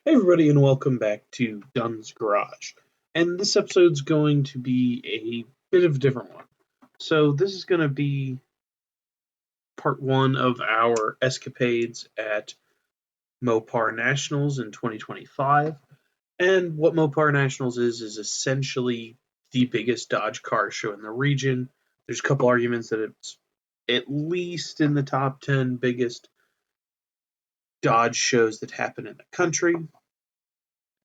Hey everybody, and welcome back to Dunn's Garage. And this episode's going to be a bit of a different one. So this is going to be part one of our escapades at Mopar Nationals in 2025. And what Mopar Nationals is essentially the biggest Dodge car show in the region. There's a couple arguments that it's at least in the top 10 biggest Dodge shows that happen in the country.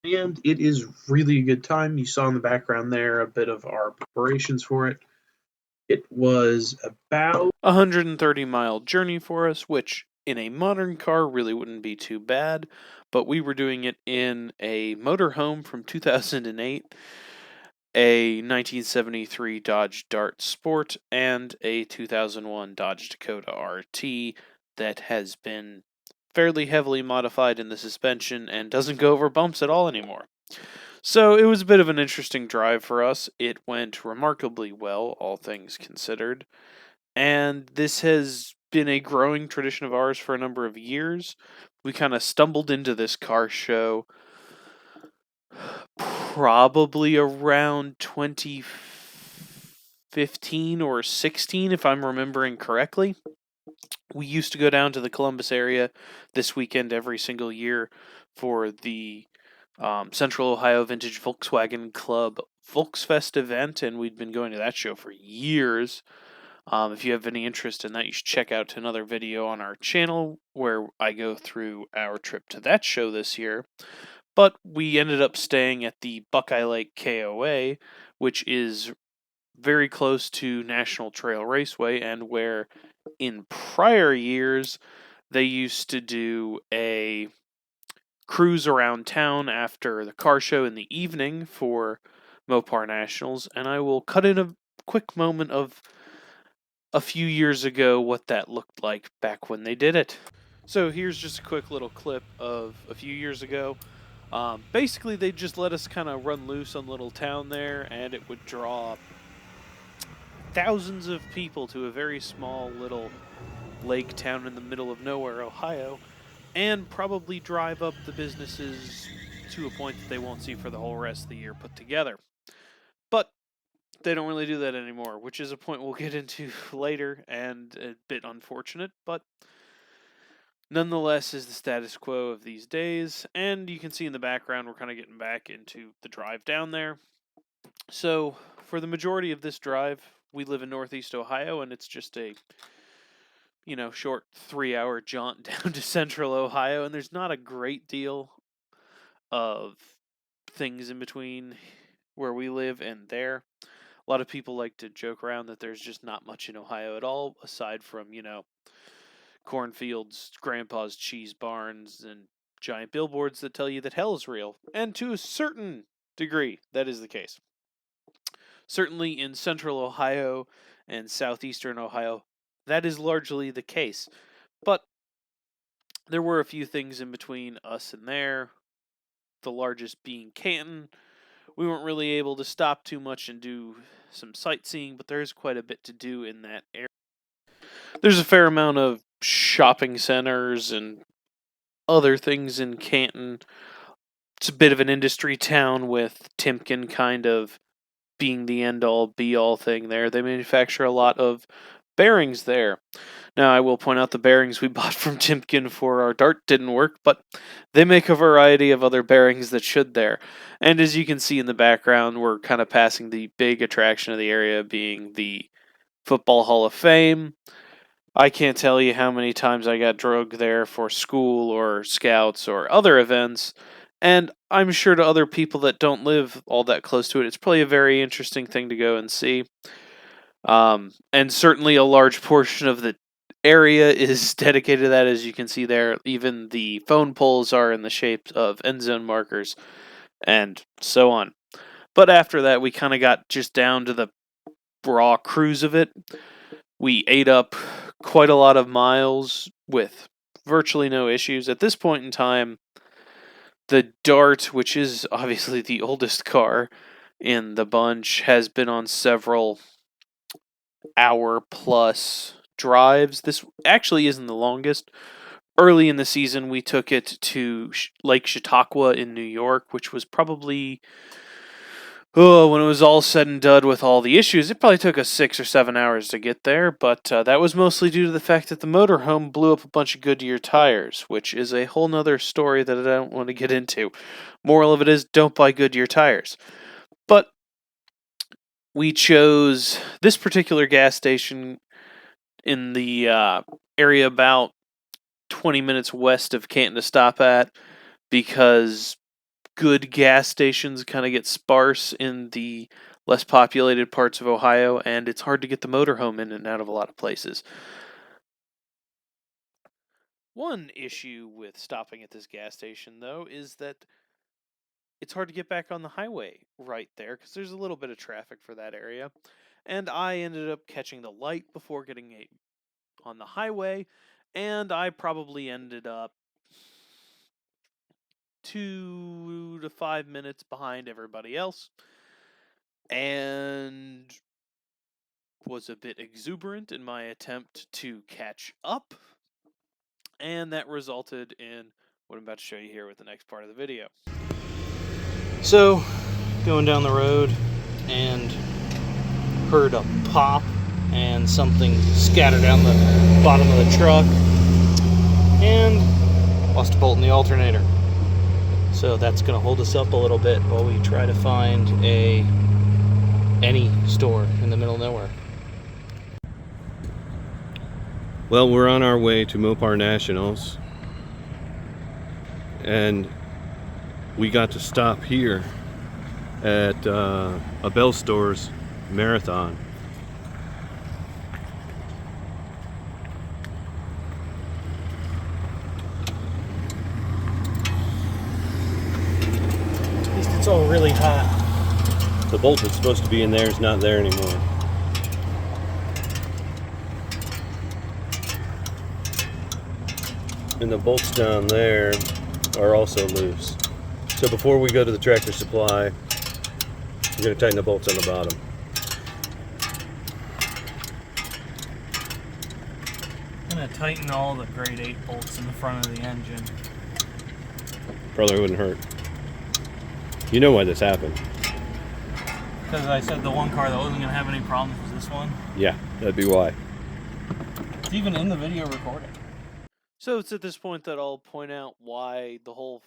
And it is really a good time. You saw in the background there a bit of our preparations for it. It was about 130-mile journey for us, which in a modern car really wouldn't be too bad, but we were doing it in a motorhome from 2008, a 1973 Dodge Dart Sport, and a 2001 Dodge Dakota RT that has been fairly heavily modified in the suspension and doesn't go over bumps at all anymore. So it was a bit of an interesting drive for us. It went remarkably well, all things considered. And this has been a growing tradition of ours for a number of years. We kind of stumbled into this car show probably around 2015 or 16, if I'm remembering correctly. We used to go down to the Columbus area this weekend every single year for the Central Ohio Vintage Volkswagen Club Volksfest event, and we'd been going to that show for years. If you have any interest in that, you should check out another video on our channel where I go through our trip to that show this year. But we ended up staying at the Buckeye Lake KOA, which is very close to National Trail Raceway, and where in prior years they used to do a cruise around town after the car show in the evening for Mopar Nationals. And I will cut in a quick moment of a few years ago what that looked like back when they did it. So here's just a quick little clip of a few years ago. Basically, they just let us kind of run loose on the little town there, and it would draw thousands of people to a very small little lake town in the middle of nowhere, Ohio, and probably drive up the businesses to a point that they won't see for the whole rest of the year put together. But they don't really do that anymore, which is a point we'll get into later and a bit unfortunate, but nonetheless is the status quo of these days. And you can see in the background we're kind of getting back into the drive down there. So for the majority of this drive, we live in Northeast Ohio, and it's just a short 3-hour jaunt down to Central Ohio, and there's not a great deal of things in between where we live and there. A lot of people like to joke around that there's just not much in Ohio at all, aside from, cornfields, grandpa's cheese barns, and giant billboards that tell you that hell is real. And to a certain degree, that is the case. Certainly in central Ohio and southeastern Ohio, that is largely the case. But there were a few things in between us and there, the largest being Canton. We weren't really able to stop too much and do some sightseeing, but there's quite a bit to do in that area. There's a fair amount of shopping centers and other things in Canton. It's a bit of an industry town, with Timken kind of being the end-all be-all thing there. They manufacture a lot of bearings there. Now, I will point out the bearings we bought from Timken for our Dart didn't work, but they make a variety of other bearings that should there. And as you can see in the background, we're kind of passing the big attraction of the area, being the Football Hall of Fame. I can't tell you how many times I got drugged there for school or scouts or other events, and I'm sure to other people that don't live all that close to it, it's probably a very interesting thing to go and see. And certainly a large portion of the area is dedicated to that, as you can see there. Even the phone poles are in the shape of end zone markers, and so on. But after that, we kind of got just down to the raw cruise of it. We ate up quite a lot of miles with virtually no issues. At this point in time, the Dart, which is obviously the oldest car in the bunch, has been on several hour plus drives. This actually isn't the longest. early in the season, we took it to Lake Chautauqua in New York, which was probably, when it was all said and done with all the issues, it probably took us 6 or 7 hours to get there, but that was mostly due to the fact that the motorhome blew up a bunch of Goodyear tires, which is a whole nother story that I don't want to get into. Moral of it is, don't buy Goodyear tires. But we chose this particular gas station in the area about 20 minutes west of Canton to stop at, because good gas stations kind of get sparse in the less populated parts of Ohio, and it's hard to get the motorhome in and out of a lot of places. One issue with stopping at this gas station, though, is that it's hard to get back on the highway right there, because there's a little bit of traffic for that area. And I ended up catching the light before getting on the highway, and I probably ended up 2 to 5 minutes behind everybody else, and was a bit exuberant in my attempt to catch up, and that resulted in what I'm about to show you here with the next part of the video. So, going down the road and heard a pop and something scattered down the bottom of the truck, and lost a bolt in the alternator. So that's going to hold us up a little bit while we try to find any store in the middle of nowhere. Well, we're on our way to Mopar Nationals, and we got to stop here at a Bell Stores marathon. At least it's all really hot. The bolt that's supposed to be in there is not there anymore. And the bolts down there are also loose. So before we go to the Tractor Supply, we're going to tighten the bolts on the bottom. I'm going to tighten all the grade 8 bolts in the front of the engine. Probably wouldn't hurt. You know why this happened. Because I said the one car that wasn't going to have any problems was this one. Yeah, that'd be why. It's even in the video recording. So it's at this point that I'll point out why the whole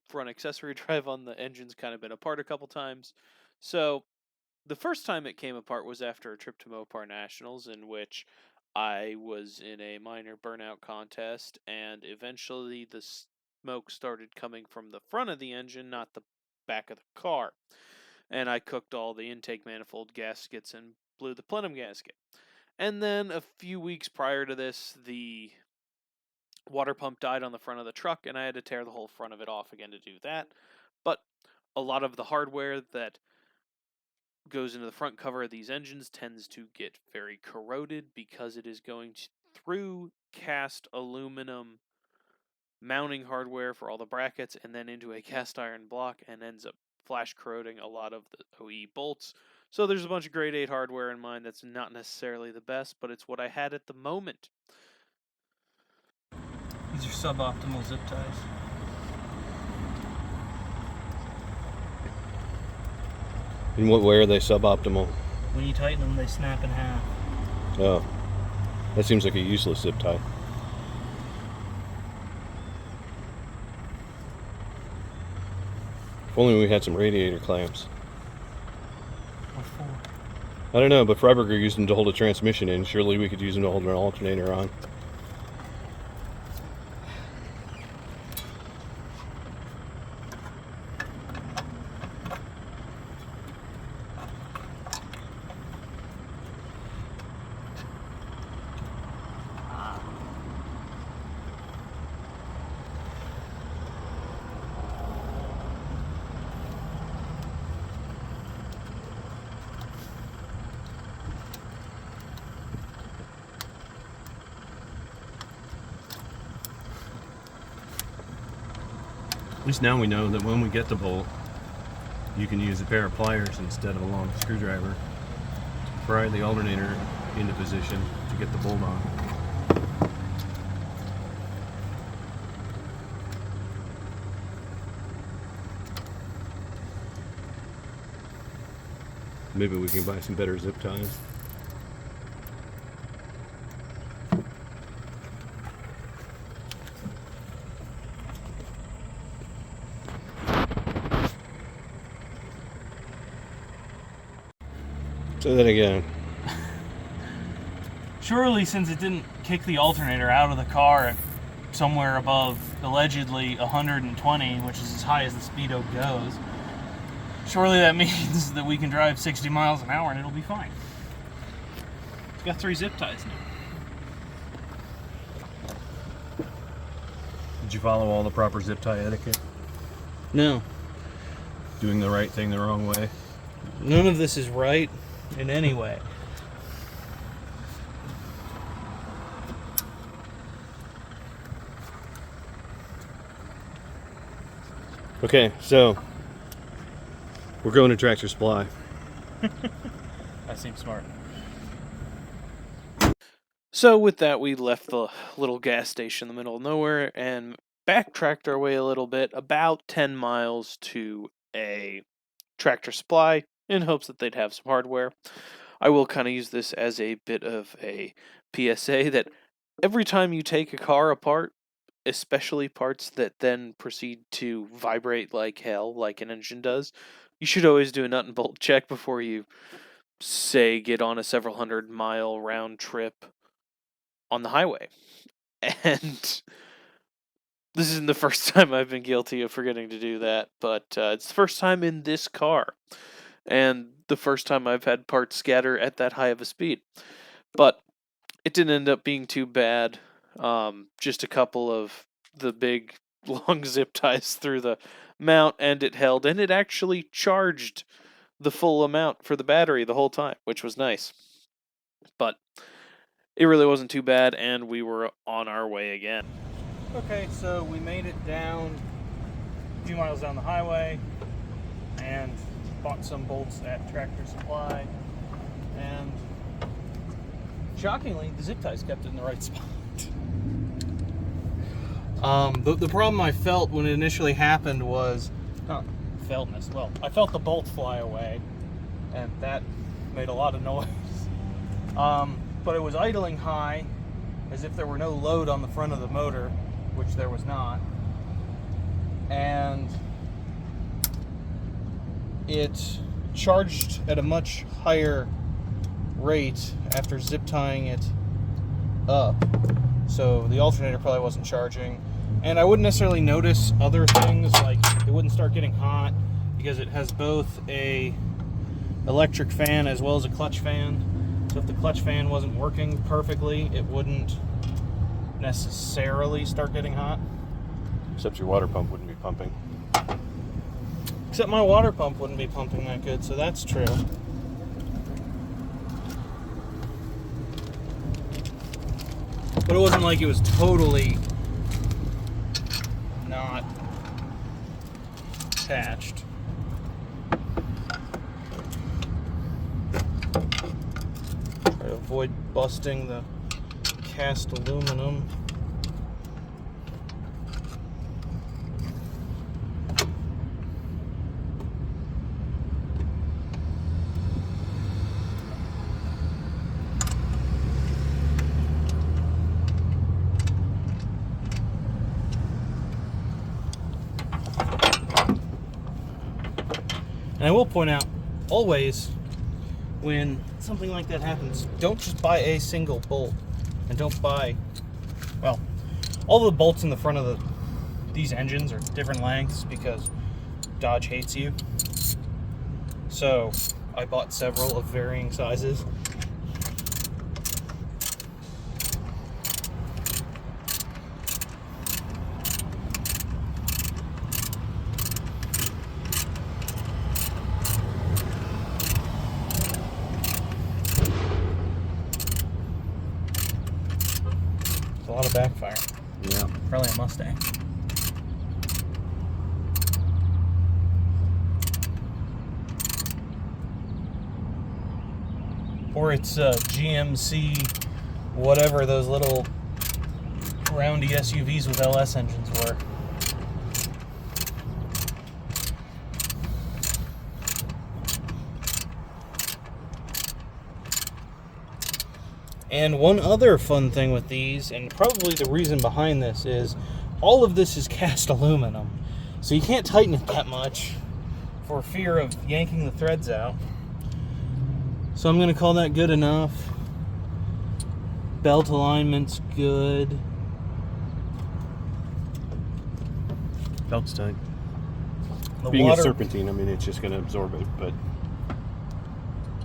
front accessory drive on the engine's kind of been apart a couple times. So the first time it came apart was after a trip to Mopar Nationals, in which I was in a minor burnout contest, and eventually the smoke started coming from the front of the engine, not the back of the car. And I cooked all the intake manifold gaskets and blew the plenum gasket. And then a few weeks prior to this, the water pump died on the front of the truck, and I had to tear the whole front of it off again to do that. But a lot of the hardware that goes into the front cover of these engines tends to get very corroded, because it is going through cast aluminum mounting hardware for all the brackets and then into a cast iron block, and ends up flash corroding a lot of the OE bolts. So there's a bunch of grade 8 hardware in mine that's not necessarily the best, but it's what I had at the moment. These are suboptimal zip ties. In what way are they suboptimal? When you tighten them, they snap in half. Oh, that seems like a useless zip tie. If only we had some radiator clamps. What for? I don't know, but Freiberger used them to hold a transmission in. Surely we could use them to hold an alternator on. At least now we know that when we get the bolt, you can use a pair of pliers instead of a long screwdriver to pry the alternator into position to get the bolt on. Maybe we can buy some better zip ties. Say that again. Surely, since it didn't kick the alternator out of the car at somewhere above allegedly 120, which is as high as the speedo goes, surely that means that we can drive 60 miles an hour and it'll be fine. It's got 3 zip ties now. Did you follow all the proper zip tie etiquette? No. Doing the right thing the wrong way? None of this is right in any way. Okay, so we're going to Tractor Supply. That seems smart. So with that, we left the little gas station in the middle of nowhere and backtracked our way a little bit, about 10 miles to a Tractor Supply, in hopes that they'd have some hardware. I will kind of use this as a bit of a PSA that every time you take a car apart, especially parts that then proceed to vibrate like hell, like an engine does, you should always do a nut and bolt check before you, say, get on a several 100-mile round trip on the highway. And this isn't the first time I've been guilty of forgetting to do that, but it's the first time in this car, and the first time I've had parts scatter at that high of a speed. But it didn't end up being too bad. Just a couple of the big long zip ties through the mount, and it held, and it actually charged the full amount for the battery the whole time, which was nice. But it really wasn't too bad, and we were on our way again. Okay, so we made it down a few miles down the highway and bought some bolts at Tractor Supply, and shockingly, the zip ties kept it in the right spot. The problem I felt when it initially happened was, I felt the bolt fly away, and that made a lot of noise. But it was idling high, as if there were no load on the front of the motor, which there was not. And it charged at a much higher rate after zip tying it up. So the alternator probably wasn't charging. And I wouldn't necessarily notice other things, like it wouldn't start getting hot because it has both a electric fan as well as a clutch fan. So if the clutch fan wasn't working perfectly, it wouldn't necessarily start getting hot. Except your water pump wouldn't be pumping. Except my water pump wouldn't be pumping that good, so that's true. But it wasn't like it was totally not attached. Try to avoid busting the cast aluminum. And I will point out, always, when something like that happens, don't just buy a single bolt. And don't buy, well, all the bolts in the front of these engines are different lengths because Dodge hates you. So I bought several of varying sizes. A lot of backfire. Yeah. Probably a Mustang. Or it's GMC, whatever those little roundy SUVs with LS engines were. And one other fun thing with these, and probably the reason behind this, is all of this is cast aluminum. So you can't tighten it that much for fear of yanking the threads out. So I'm going to call that good enough. Belt alignment's good. Belt's tight. The Being water, a serpentine, I mean, it's just going to absorb it, but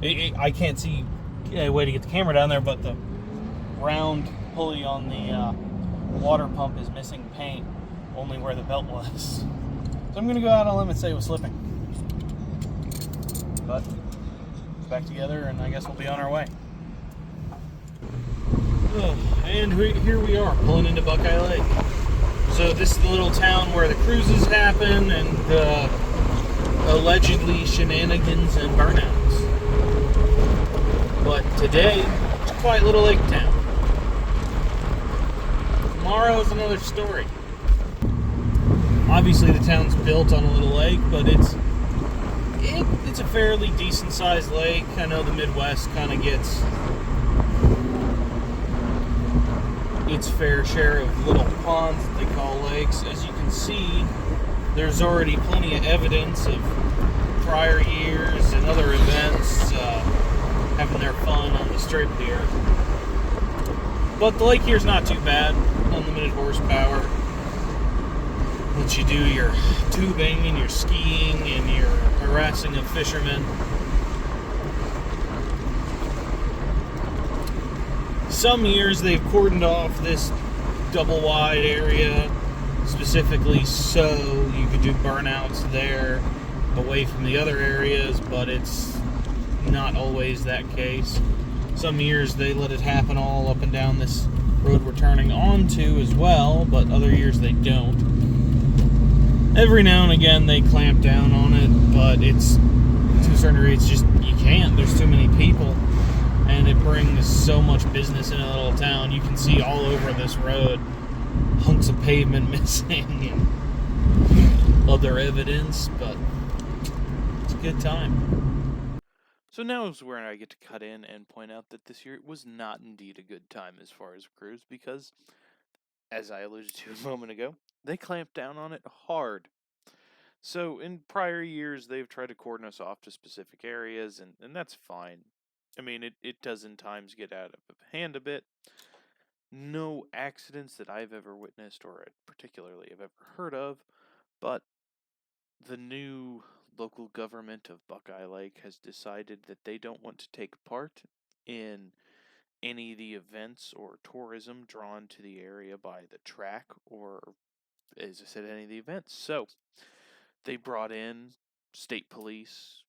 I can't see a way to get the camera down there, but the round pulley on the water pump is missing paint, only where the belt was. So I'm going to go out on a limb and say it was slipping. But it's back together, and I guess we'll be on our way. And here we are, pulling into Buckeye Lake. So this is the little town where the cruises happen and the allegedly shenanigans and burnouts. But today, it's a quiet little lake town. Tomorrow is another story. Obviously the town's built on a little lake, but it's a fairly decent sized lake. I know the Midwest kind of gets its fair share of little ponds that they call lakes. As you can see, there's already plenty of evidence of prior years and other events having their fun on the strip here. But the lake here's not too bad. Unlimited horsepower. Once you do your tubing and your skiing and your harassing of fishermen. Some years they've cordoned off this double wide area specifically so you could do burnouts there away from the other areas, but it's not always that case. Some years they let it happen all up and down this road we're turning onto as well, but other years they don't. Every now and again they clamp down on it, but it's to a certain degree it's just you can't. There's too many people. And it brings so much business in a little town. You can see all over this road hunks of pavement missing and other evidence, but it's a good time. So now is where I get to cut in and point out that this year was not indeed a good time as far as cruise, because, as I alluded to a moment ago, they clamped down on it hard. So in prior years, they've tried to cordon us off to specific areas, and that's fine. I mean, it does in times get out of hand a bit. No accidents that I've ever witnessed or particularly have ever heard of, but the new local government of Buckeye Lake has decided that they don't want to take part in any of the events or tourism drawn to the area by the track or, as I said, any of the events. So they brought in state police,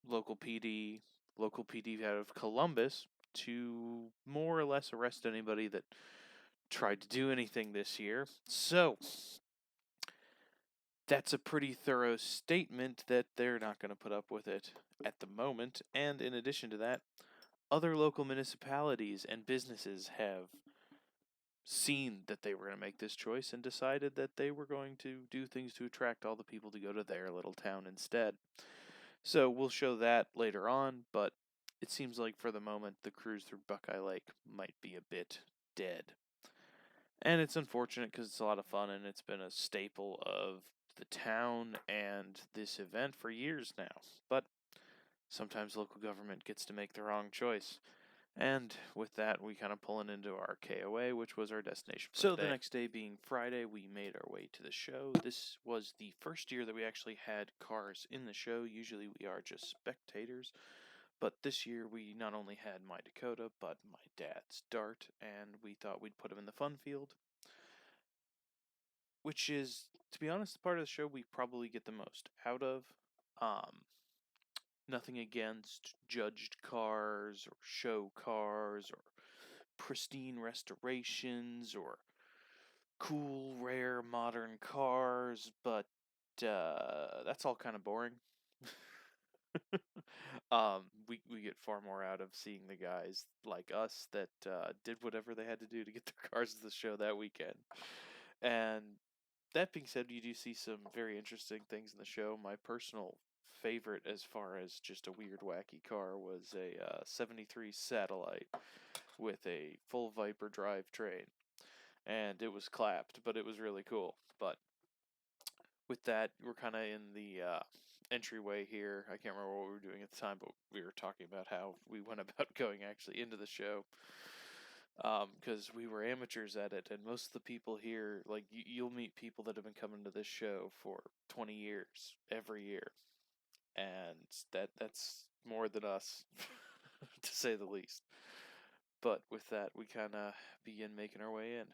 local PD out of Columbus to more or less arrest anybody that tried to do anything this year. So that's a pretty thorough statement that they're not going to put up with it at the moment. And in addition to that, other local municipalities and businesses have seen that they were going to make this choice and decided that they were going to do things to attract all the people to go to their little town instead. So we'll show that later on, but it seems like for the moment the cruise through Buckeye Lake might be a bit dead. And it's unfortunate because it's a lot of fun and it's been a staple of the town and this event for years now. But sometimes local government gets to make the wrong choice. And with that, we kind of pulling into our KOA, which was our destination for the day. The next day being Friday, we made our way to the show. This was the first year that we actually had cars in the show. Usually we are just spectators. But this year we not only had my Dakota, but my dad's Dart, and we thought we'd put him in the fun field. Which is, to be honest, the part of the show we probably get the most out of. Nothing against judged cars or show cars or pristine restorations or cool, rare, modern cars, but that's all kind of boring. We get far more out of seeing the guys like us that did whatever they had to do to get their cars to the show that weekend. And that being said, you do see some very interesting things in the show. My personal favorite as far as just a weird, wacky car was a 73 Satellite with a full Viper drivetrain. And it was clapped, but it was really cool. But with that, we're kind of in the entryway here. I can't remember what we were doing at the time, but we were talking about how we went about going actually into the show. Because we were amateurs at it, and most of the people here, like, you'll meet people that have been coming to this show for 20 years, every year. And that's more than us, to say the least. But with that, we kind of begin making our way in.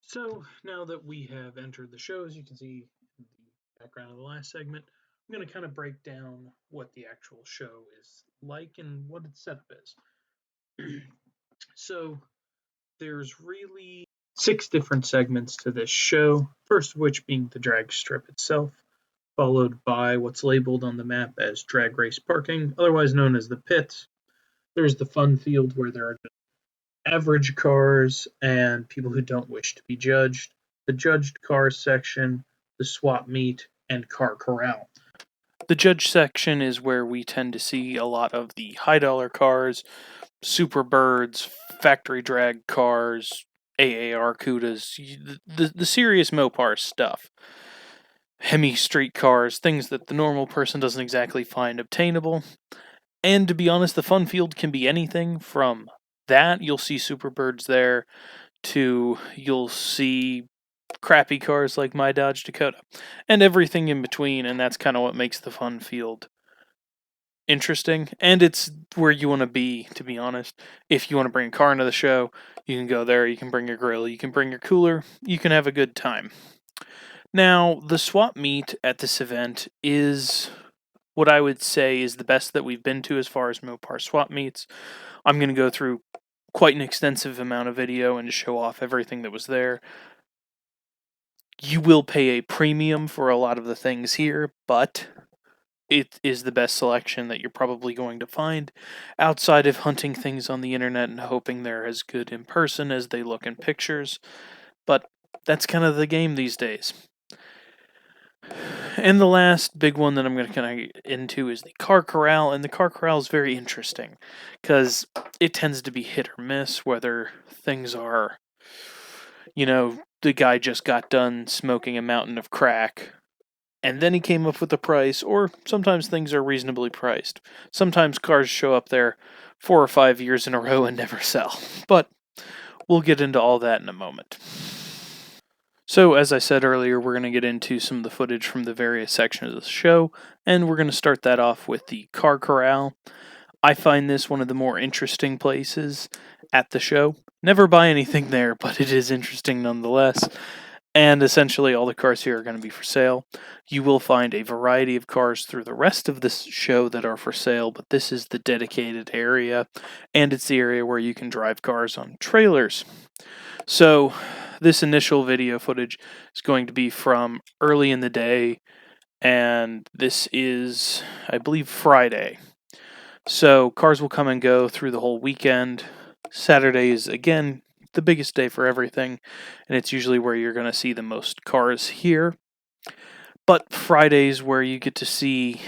So now that we have entered the show, as you can see in the background of the last segment, I'm going to kind of break down what the actual show is like and what its setup is. So there's really 6 different segments to this show, first of which being the drag strip itself, followed by what's labeled on the map as drag race parking, otherwise known as the pits. There's the fun field where there are average cars and people who don't wish to be judged, the judged cars section, the swap meet, and car corral. The judge section is where we tend to see a lot of the high dollar cars, super birds, factory drag cars, AAR Cudas, the serious Mopar stuff. Hemi street cars, things that the normal person doesn't exactly find obtainable. And to be honest, the fun field can be anything from that, you'll see Superbirds there, to you'll see crappy cars like my Dodge Dakota, and everything in between, and that's kind of what makes the fun field interesting, and it's where you want to be honest. If you want to bring a car into the show, you can go there, you can bring your grill, you can bring your cooler, you can have a good time. Now, the swap meet at this event is what I would say is the best that we've been to as far as Mopar swap meets. I'm going to go through quite an extensive amount of video and show off everything that was there. You will pay a premium for a lot of the things here, but it is the best selection that you're probably going to find outside of hunting things on the internet and hoping they're as good in person as they look in pictures. But that's kind of the game these days. And the last big one that I'm going to kind of get into is the car corral, and the car corral is very interesting because it tends to be hit or miss, whether things are, the guy just got done smoking a mountain of crack, and then he came up with the price, or sometimes things are reasonably priced. Sometimes cars show up there 4 or 5 years in a row and never sell, but we'll get into all that in a moment. So, as I said earlier, we're going to get into some of the footage from the various sections of the show, and we're going to start that off with the car corral. I find this one of the more interesting places at the show. Never buy anything there, but it is interesting nonetheless. And essentially all the cars here are going to be for sale. You will find a variety of cars through the rest of this show that are for sale, but this is the dedicated area, and it's the area where you can drive cars on trailers. So this initial video footage is going to be from early in the day, and this is, I believe, Friday. So cars will come and go through the whole weekend. Saturday is, again, the biggest day for everything, and it's usually where you're going to see the most cars here. But Friday's where you get to see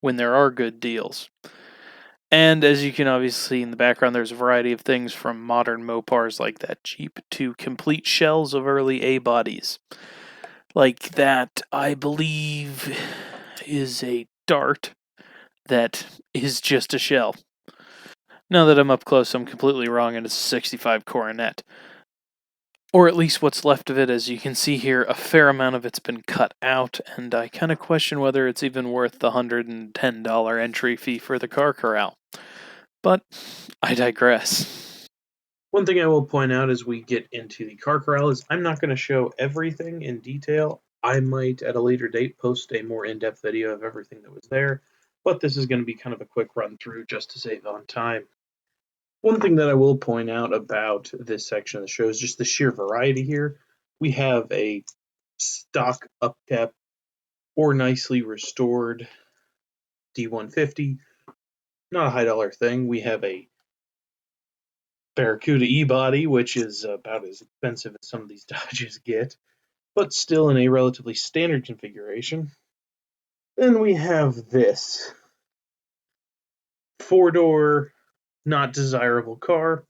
when there are good deals. And as you can obviously see in the background, there's a variety of things from modern Mopars like that Jeep to complete shells of early A bodies. Like that, I believe, is a Dart that is just a shell. Now that I'm up close, I'm completely wrong, and it's a 65 Coronet. Or at least what's left of it. As you can see here, a fair amount of it's been cut out, and I kind of question whether it's even worth the $110 entry fee for the car corral. But I digress. One thing I will point out as we get into the car corral is I'm not going to show everything in detail. I might, at a later date, post a more in-depth video of everything that was there, but this is going to be kind of a quick run-through just to save on time. One thing that I will point out about this section of the show is just the sheer variety here. We have a stock upkept or nicely restored D150, not a high dollar thing. We have a Barracuda E-body, which is about as expensive as some of these Dodges get, but still in a relatively standard configuration. Then we have this four-door, not desirable car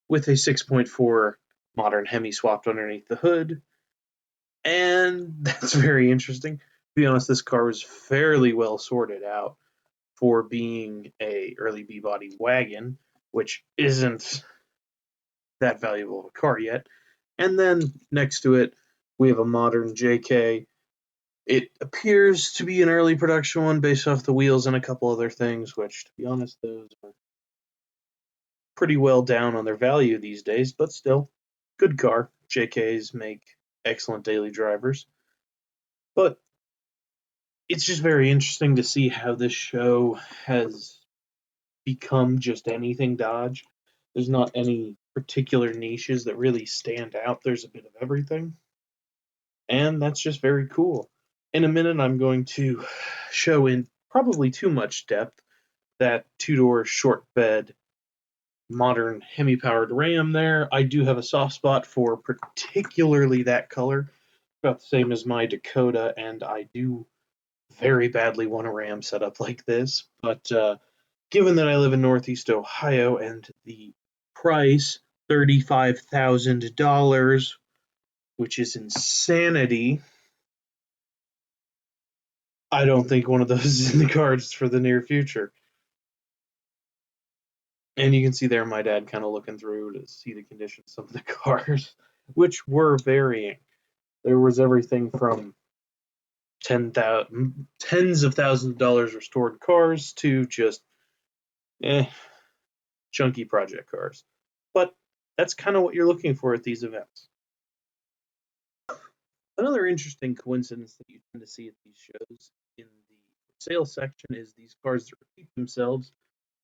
with a 6.4 modern Hemi swapped underneath the hood. And that's very interesting. To be honest, this car was fairly well sorted out for being a early B-body wagon, which isn't that valuable of a car yet. And then next to it, we have a modern JK. It appears to be an early production one based off the wheels and a couple other things, which, to be honest, those are pretty well down on their value these days, but still, good car. JKs make excellent daily drivers. But it's just very interesting to see how this show has become just anything Dodge. There's not any particular niches that really stand out. There's a bit of everything. And that's just very cool. In a minute, I'm going to show in probably too much depth that two-door short bed modern Hemi-powered Ram there. I do have a soft spot for particularly that color, about the same as my Dakota, and I do very badly want a Ram set up like this. But given that I live in Northeast Ohio and the price, $35,000, which is insanity, I don't think one of those is in the cards for the near future. And you can see there my dad kind of looking through to see the condition of some of the cars, which were varying. There was everything from tens of thousands of dollars restored cars to just chunky project cars. But that's kind of what you're looking for at these events. Another interesting coincidence that you tend to see at these shows in the sales section is these cars that repeat themselves.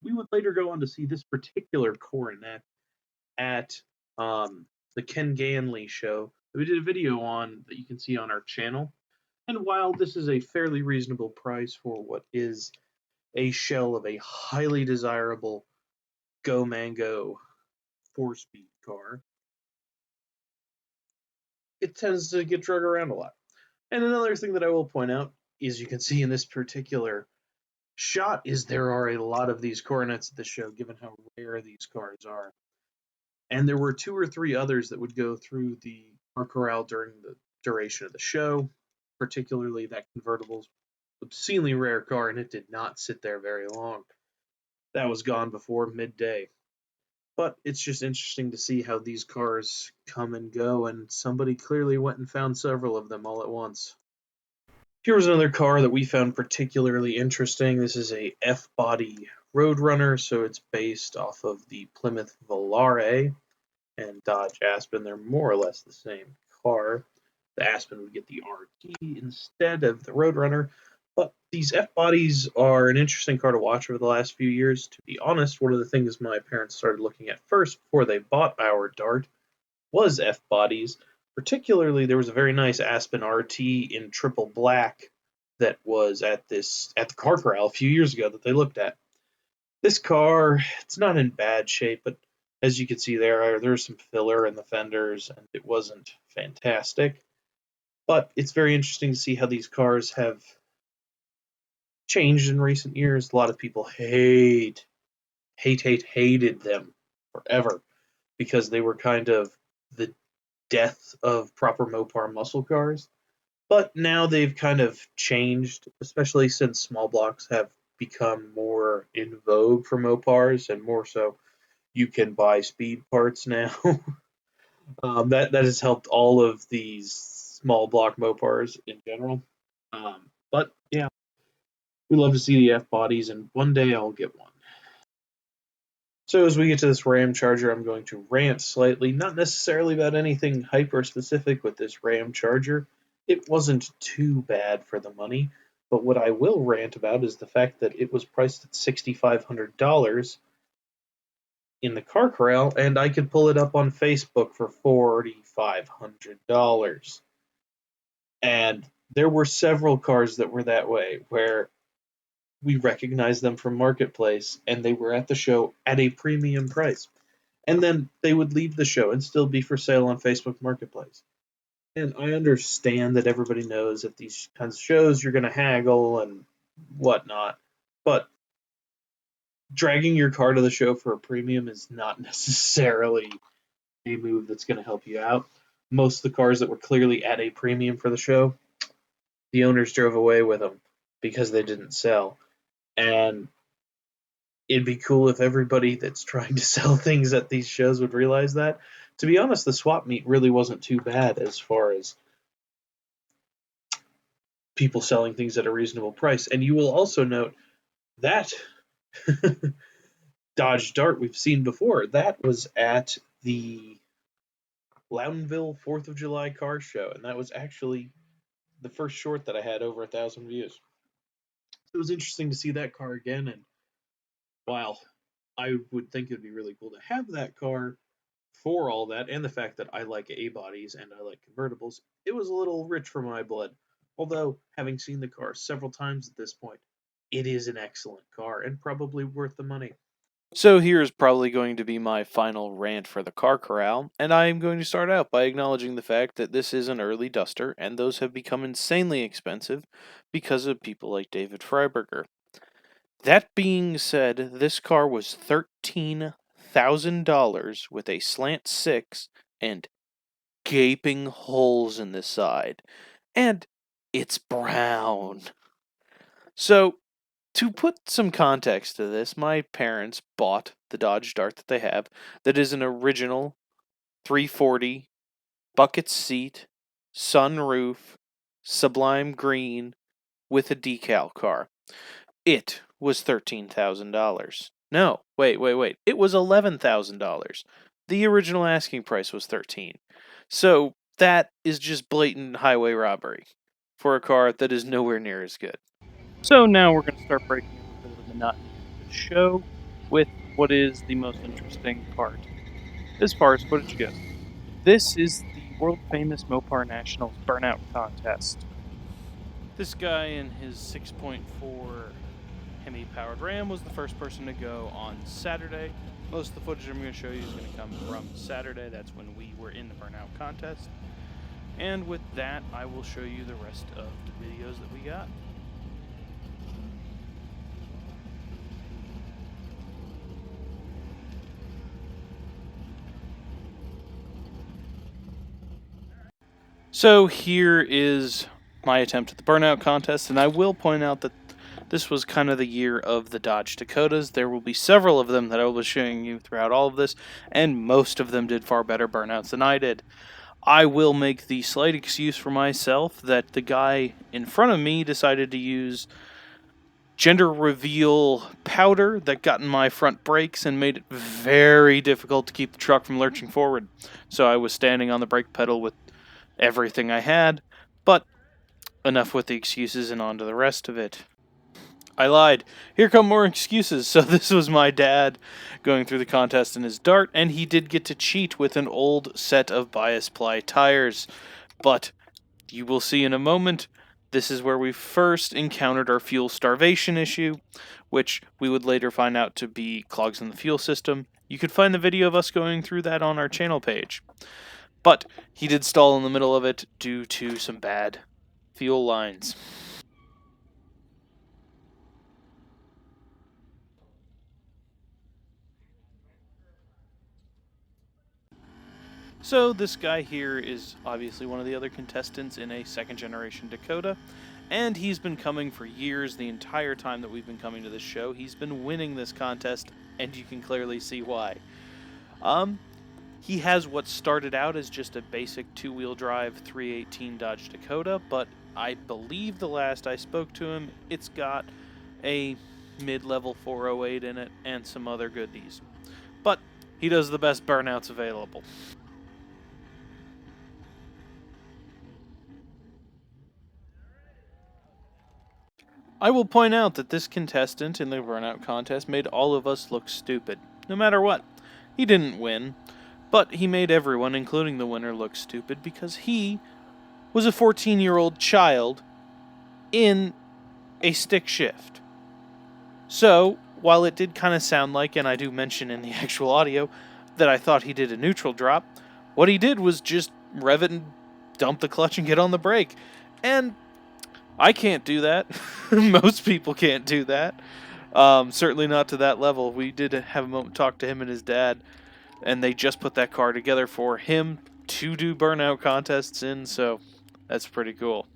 We would later go on to see this particular Coronet at the Ken Ganley show that we did a video on that you can see on our channel. And while this is a fairly reasonable price for what is a shell of a highly desirable Go Mango 4-speed car, it tends to get drug around a lot. And another thing that I will point out is you can see in this particular shot is there are a lot of these Coronets at the show, given how rare these cars are. And there were 2 or 3 others that would go through the car corral during the duration of the show, particularly that convertible's obscenely rare car, and it did not sit there very long. That was gone before midday. But it's just interesting to see how these cars come and go, and somebody clearly went and found several of them all at once. Here was another car that we found particularly interesting. This is a F-body Roadrunner, so it's based off of the Plymouth Volare and Dodge Aspen. They're more or less the same car. The Aspen would get the RT instead of the Roadrunner. But these F-bodies are an interesting car to watch over the last few years. To be honest, one of the things my parents started looking at first before they bought our Dart was F-bodies. Particularly, there was a very nice Aspen RT in triple black that was at the car corral a few years ago that they looked at. This car, it's not in bad shape, but as you can see there's some filler in the fenders, and it wasn't fantastic. But it's very interesting to see how these cars have changed in recent years. A lot of people hate hated them forever because they were kind of the death of proper Mopar muscle cars. But now they've kind of changed, especially since small blocks have become more in vogue for Mopars, and more so you can buy speed parts now. That has helped all of these small block Mopars in general. But yeah, we love to see the F bodies, and one day I'll get one. So as we get to this Ram Charger, I'm going to rant slightly, not necessarily about anything hyper specific with this Ram Charger. It wasn't too bad for the money, but what I will rant about is the fact that it was priced at $6,500 in the car corral, and I could pull it up on Facebook for $4,500. And there were several cars that were that way, where we recognized them from Marketplace, and they were at the show at a premium price. And then they would leave the show and still be for sale on Facebook Marketplace. And I understand that everybody knows at these kinds of shows you're going to haggle and whatnot, but dragging your car to the show for a premium is not necessarily a move that's going to help you out. Most of the cars that were clearly at a premium for the show, the owners drove away with them because they didn't sell. And it'd be cool if everybody that's trying to sell things at these shows would realize that. To be honest, the swap meet really wasn't too bad as far as people selling things at a reasonable price. And you will also note that Dodge Dart we've seen before, that was at the Loudonville 4th of July car show, and that was actually the first short that I had over 1,000 views. It was interesting to see that car again, and while I would think it'd be really cool to have that car for all that, and the fact that I like A-bodies and I like convertibles, it was a little rich for my blood. Although, having seen the car several times at this point, it is an excellent car and probably worth the money. So here's probably going to be my final rant for the car corral, and I am going to start out by acknowledging the fact that this is an early duster, and those have become insanely expensive because of people like David Freiberger. That being said, this car was $13,000 with a slant 6 and gaping holes in the side. And it's brown. So, to put some context to this, my parents bought the Dodge Dart that they have that is an original 340 bucket seat, sunroof, sublime green with a decal car. It was $13,000. No, wait. It was $11,000. The original asking price was $13,000. So that is just blatant highway robbery for a car that is nowhere near as good. So now we're going to start breaking a little bit of the monotony of the show with what is the most interesting part as far as footage goes. This is the world famous Mopar National's burnout contest. This guy in his 6.4 Hemi powered Ram was the first person to go on Saturday. Most of the footage I'm going to show you is going to come from Saturday. That's when we were in the burnout contest. And with that, I will show you the rest of the videos that we got. So here is my attempt at the burnout contest, and I will point out that this was kind of the year of the Dodge Dakotas. There will be several of them that I will be showing you throughout all of this, and most of them did far better burnouts than I did. I will make the slight excuse for myself that the guy in front of me decided to use gender reveal powder that got in my front brakes and made it very difficult to keep the truck from lurching forward. So I was standing on the brake pedal with everything I had, but enough with the excuses and on to the rest of it. I lied. Here come more excuses. So this was my dad going through the contest in his Dart, and he did get to cheat with an old set of bias ply tires. But you will see in a moment, this is where we first encountered our fuel starvation issue, which we would later find out to be clogs in the fuel system. You could find the video of us going through that on our channel page. But he did stall in the middle of it due to some bad fuel lines. So this guy here is obviously one of the other contestants in a second generation Dakota, and he's been coming for years. The entire time that we've been coming to this show, he's been winning this contest, and you can clearly see why. He has what started out as just a basic two-wheel drive 318 Dodge Dakota, but I believe the last I spoke to him, it's got a mid-level 408 in it and some other goodies. But he does the best burnouts available. I will point out that this contestant in the burnout contest made all of us look stupid, no matter what. He didn't win, but he made everyone, including the winner, look stupid because he was a 14-year-old child in a stick shift. So, while it did kind of sound like, and I do mention in the actual audio, that I thought he did a neutral drop, what he did was just rev it and dump the clutch and get on the brake. And I can't do that. Most people can't do that. Certainly not to that level. We did have a moment talk to him and his dad, and they just put that car together for him to do burnout contests in, so that's pretty cool.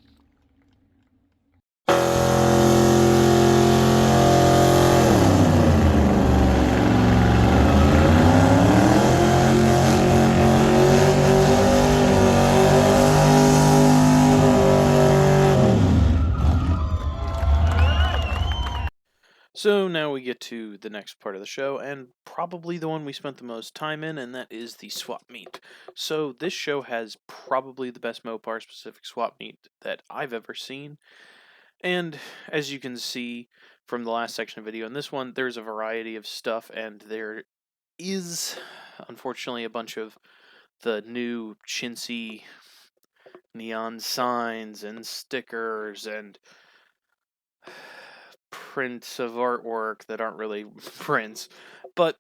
So now we get to the next part of the show, and probably the one we spent the most time in, and that is the swap meet. So this show has probably the best Mopar specific swap meet that I've ever seen. And as you can see from the last section of video, in this one, there's a variety of stuff, and there is, unfortunately, a bunch of the new chintzy neon signs and stickers and prints of artwork that aren't really prints, but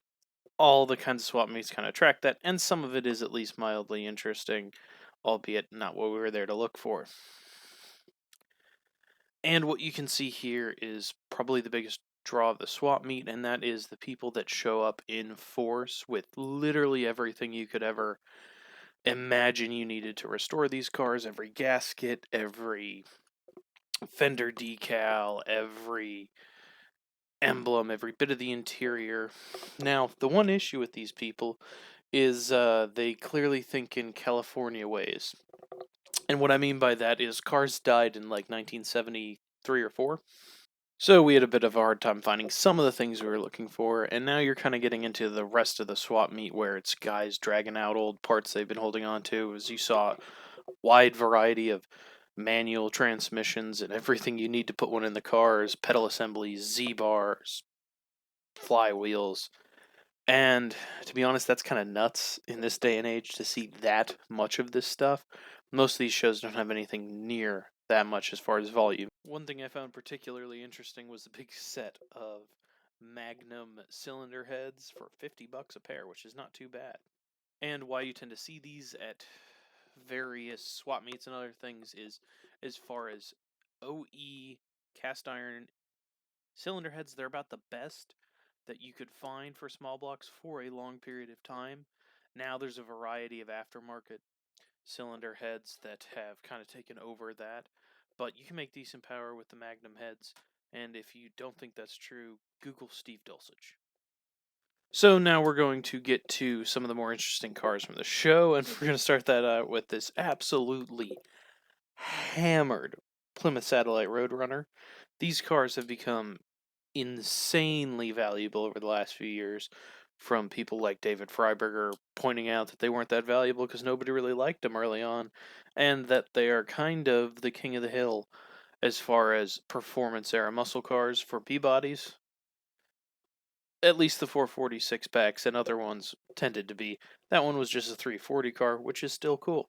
all the kinds of swap meets kind of track that, and some of it is at least mildly interesting, albeit not what we were there to look for. And what you can see here is probably the biggest draw of the swap meet, and that is the people that show up in force with literally everything you could ever imagine you needed to restore these cars. Every gasket, every fender decal, every emblem, every bit of the interior. Now, the one issue with these people is they clearly think in California ways. And what I mean by that is cars died in like 1973 or 4. So we had a bit of a hard time finding some of the things we were looking for, and now you're kind of getting into the rest of the swap meet where it's guys dragging out old parts they've been holding on to. As you saw, wide variety of manual transmissions and everything you need to put one in the cars, pedal assemblies, Z-bars, flywheels. And to be honest, that's kind of nuts in this day and age to see that much of this stuff. Most of these shows don't have anything near that much as far as volume. One thing I found particularly interesting was the big set of Magnum cylinder heads for $50 a pair, which is not too bad. And why you tend to see these at various swap meets and other things is as far as OE cast iron cylinder heads, they're about the best that you could find for small blocks for a long period of time. Now there's a variety of aftermarket cylinder heads that have kind of taken over that, but you can make decent power with the Magnum heads, and if you don't think that's true, Google Steve Dulcich. So now we're going to get to some of the more interesting cars from the show, and we're going to start that out with this absolutely hammered Plymouth Satellite Roadrunner. These cars have become insanely valuable over the last few years, from people like David Freiberger pointing out that they weren't that valuable because nobody really liked them early on, and that they are kind of the king of the hill as far as performance era muscle cars for P-bodies. At least the 446 packs and other ones tended to be. That one was just a 340 car, which is still cool.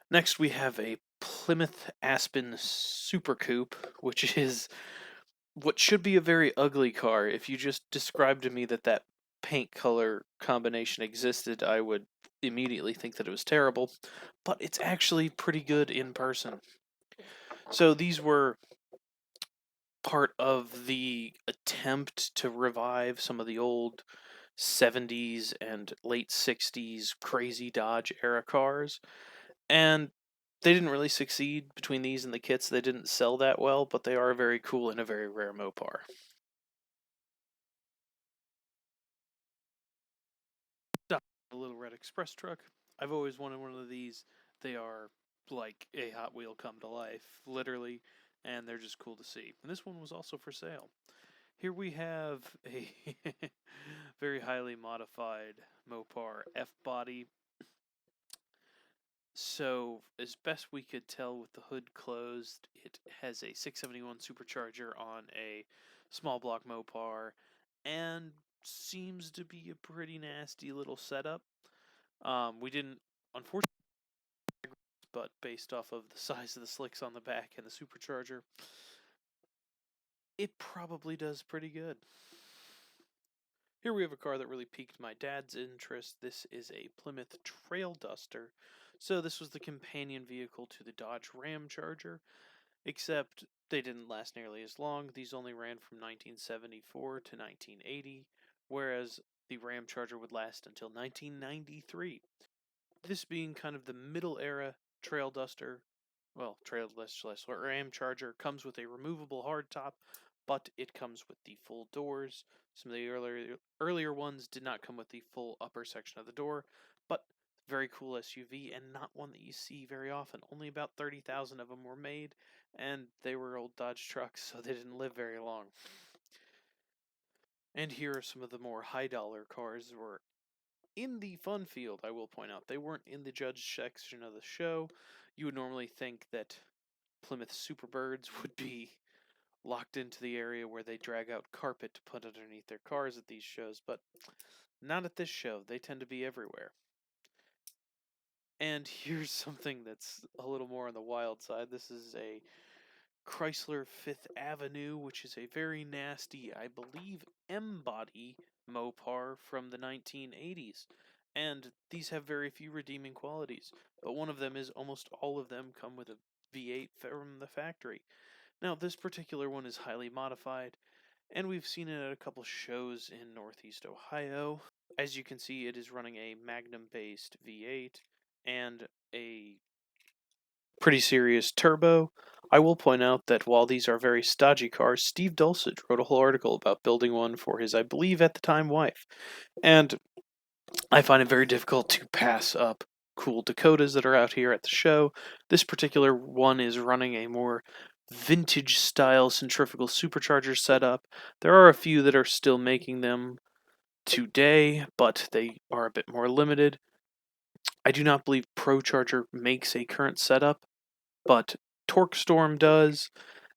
Next, we have a Plymouth Aspen Super Coupe, which is what should be a very ugly car. If you just described to me that paint color combination existed, I would immediately think that it was terrible, but it's actually pretty good in person. So these were part of the attempt to revive some of the old 70s and late 60s crazy Dodge era cars. And they didn't really succeed between these and the kits. They didn't sell that well, but they are very cool and a very rare Mopar. The Little Red Express truck. I've always wanted one of these. They are like a Hot Wheel come to life, literally, and they're just cool to see. And this one was also for sale. Here we have a very highly modified Mopar F-body. So, as best we could tell with the hood closed, it has a 671 supercharger on a small block Mopar and seems to be a pretty nasty little setup. We didn't, unfortunately, but based off of the size of the slicks on the back and the supercharger, it probably does pretty good. Here we have a car that really piqued my dad's interest. This is a Plymouth Trail Duster. So this was the companion vehicle to the Dodge Ram Charger, except they didn't last nearly as long. These only ran from 1974 to 1980, whereas the Ram Charger would last until 1993. This being kind of the middle era Trail Duster, well, Trail Duster Ram Charger comes with a removable hardtop, but it comes with the full doors. Some of the earlier ones did not come with the full upper section of the door, but very cool SUV and not one that you see very often. Only about 30,000 of them were made, and they were old Dodge trucks, so they didn't live very long. And here are some of the more high dollar cars that were in the fun field, I will point out. They weren't in the judge section of the show. You would normally think that Plymouth Superbirds would be locked into the area where they drag out carpet to put underneath their cars at these shows, but not at this show. They tend to be everywhere. And here's something that's a little more on the wild side. This is a Chrysler Fifth Avenue, which is a very nasty, I believe, M-body Mopar from the 1980s. And these have very few redeeming qualities, but one of them is almost all of them come with a V8 from the factory. Now, this particular one is highly modified, and we've seen it at a couple shows in Northeast Ohio. As you can see, it is running a Magnum-based V8 and a pretty serious turbo. I will point out that while these are very stodgy cars, Steve Dulcich wrote a whole article about building one for his, I believe at the time, wife. And I find it very difficult to pass up cool Dakotas that are out here at the show. This particular one is running a more vintage style centrifugal supercharger setup. There are a few that are still making them today, but they are a bit more limited. I do not believe ProCharger makes a current setup, but TorqueStorm does,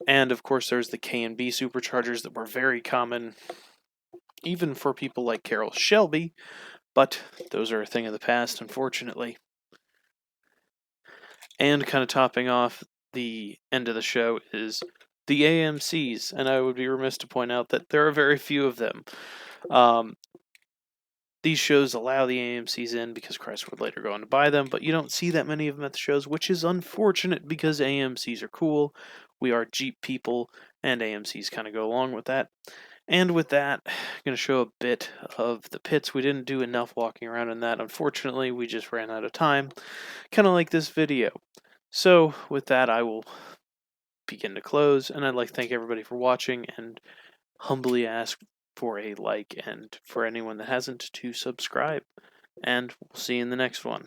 and of course there's the K&B superchargers that were very common even for people like Carroll Shelby, but those are a thing of the past, unfortunately. And kind of topping off the end of the show is the AMCs, and I would be remiss to point out that there are very few of them. These shows allow the AMCs in because Chrysler would later go on to buy them, but you don't see that many of them at the shows, which is unfortunate because AMCs are cool. We are Jeep people, and AMCs kind of go along with that. And with that, I'm going to show a bit of the pits. We didn't do enough walking around in that. Unfortunately, we just ran out of time, kind of like this video. So with that, I will begin to close, and I'd like to thank everybody for watching and humbly ask for a like, and for anyone that hasn't, to subscribe. And we'll see you in the next one.